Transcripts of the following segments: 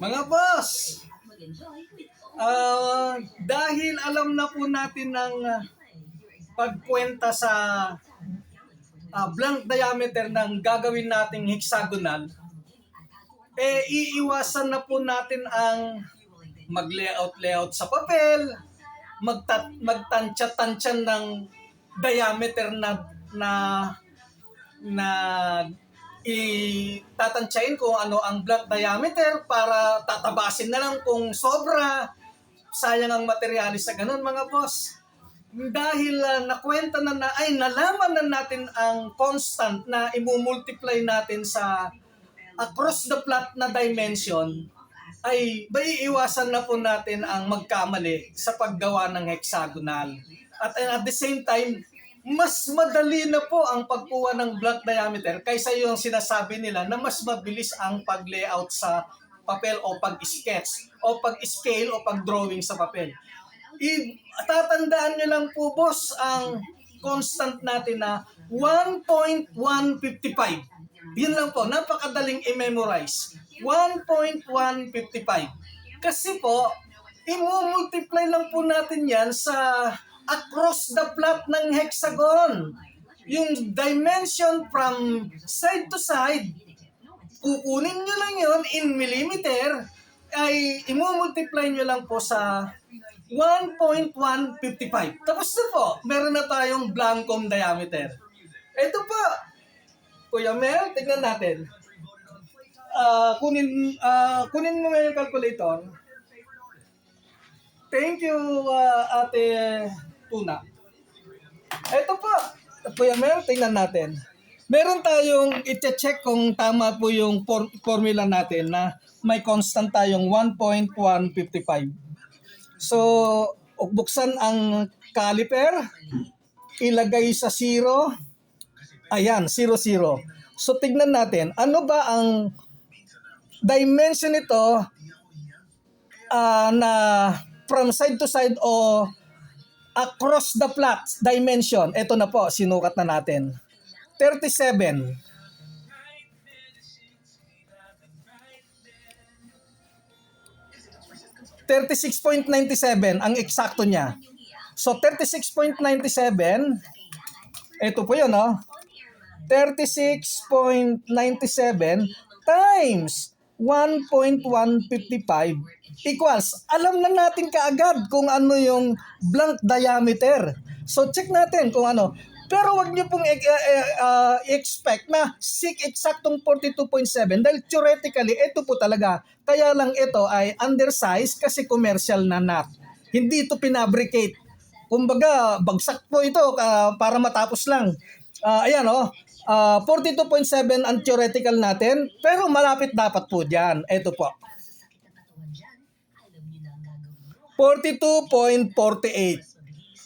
Mga boss, dahil alam na po natin ng pagkwenta sa blank diameter ng gagawin nating hexagonal, iiwasan na po natin ang mag-layout sa papel, magtansya-tansya ng diameter na itatansyain kung ano ang blank diameter para tatabasin na lang kung sobra. Sayang ang materialis sa ganun, mga boss. Dahil nakwenta nalaman na natin ang constant na imumultiply natin sa across the plot na dimension, ay maiiwasan na po natin ang magkamali sa paggawa ng hexagonal. At the same time, mas madali na po ang pagkuha ng blank diameter kaysa yung sinasabi nila na mas mabilis ang pag-layout sa papel o pag-sketch o pag-scale o pag-drawing sa papel. Tatandaan nyo lang po, boss, ang constant natin na 1.155. Yun lang po, napakadaling i-memorize. 1.155. Kasi po, i-multiply lang po natin yan sa across the plot ng hexagon. Yung dimension from side to side, kukunin nyo lang yun in millimeter, ay i-multiply nyo lang po sa 1.155. Tapos na po, meron na tayong blankong diameter. Ito po, Kuya Mel, tignan natin. Kunin mo ngayon yung calculator. Thank you, Ate Tuna. Ito po, Kuya Mel, tingnan natin. Meron tayong i-check kung tama po yung formula natin na may constant tayong 1.155. So, buksan ang caliper, ilagay sa 0. Ayan, 0, 0. So, tignan natin, ano ba ang dimension nito na from side to side o across the plot dimension. Ito na po, sinukat na natin. 37. 36.97 ang eksakto niya. So 36.97, ito po yun, no? 36.97 times 1.155 equals, alam na natin kaagad kung ano yung blank diameter. So check natin kung ano. Pero wag niyo pong expect na eksaktong 42.7 dahil theoretically ito po talaga. Kaya lang ito ay undersized kasi commercial na nut. Hindi ito pinabricate. Kumbaga bagsak po ito para matapos lang. Ayan 42.7 ang theoretical natin pero malapit dapat po diyan. Ito po. 42.48.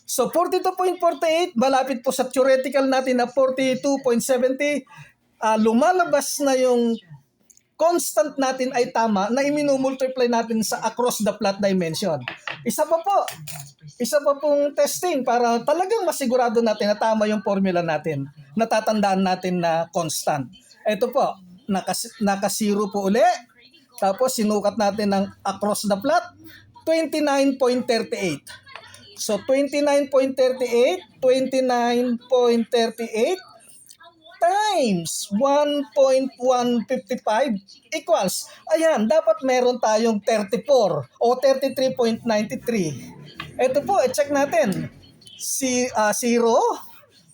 So 42.48, malapit po sa theoretical natin na 42.70, lumalabas na yung constant natin ay tama na iminumultiply natin sa across the plot dimension. Isa pa pong testing para talagang masigurado natin na tama yung formula natin, natatandaan natin na constant. Ito po, naka-zero po uli, tapos sinukat natin ng across the plot, 29.38. So 29.38 times 1.155 equals, ayan, dapat meron tayong 34 o 33.93. Ito po, i-check natin. 0,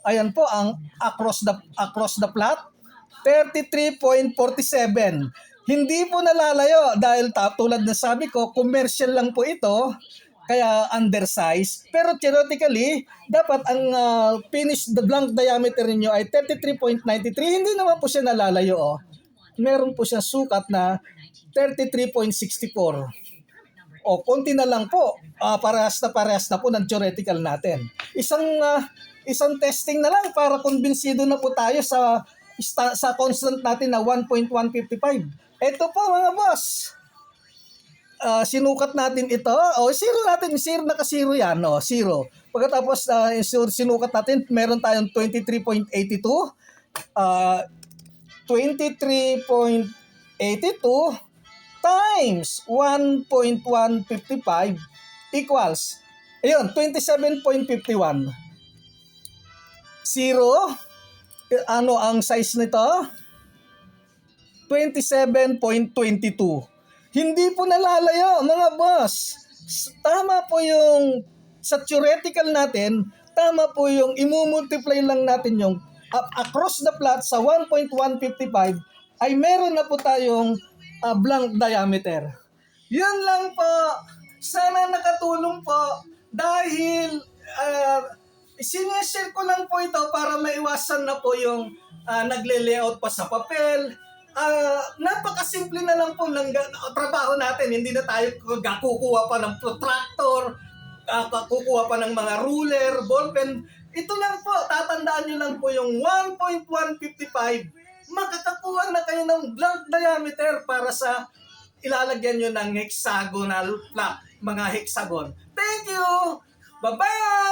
ayan po ang across the plot, 33.47. Hindi po nalalayo dahil tulad na sabi ko, commercial lang po ito. Kaya undersized. Pero theoretically, dapat ang the blank diameter niyo ay 33.93. Hindi naman po siya nalalayo. Meron po siya sukat na 33.64. O konti na lang po. Parehas na po ng theoretical natin. Isang testing na lang para kumbinsido na po tayo sa constant natin na 1.155. Ito po mga boss. Sinukat natin ito. Naka-zero yan, 0. Pagkatapos sinukat natin, meron tayong 23.82, 23.82 times 1.155 equals, ayun, 27.51. 0, ano ang size nito? 27.22. Hindi po nalalayo, mga boss. Tama po yung sa theoretical natin, tama po yung imumultiply lang natin yung across the plot sa 1.155 ay meron na po tayong blank diameter. Yun lang po. Sana nakatulong po dahil sineshare ko lang po ito para maiwasan na po yung nagle-layout pa sa papel. Napakasimple na lang po ng trabaho natin. Hindi na tayo kukuha pa ng protractor, kukuha pa ng mga ruler, ballpen. Ito lang po, tatandaan nyo lang po yung 1.155. Makakakuha na kayo ng blank diameter para sa ilalagyan nyo ng hexagonal plot, mga hexagon. Thank you! Bye-bye!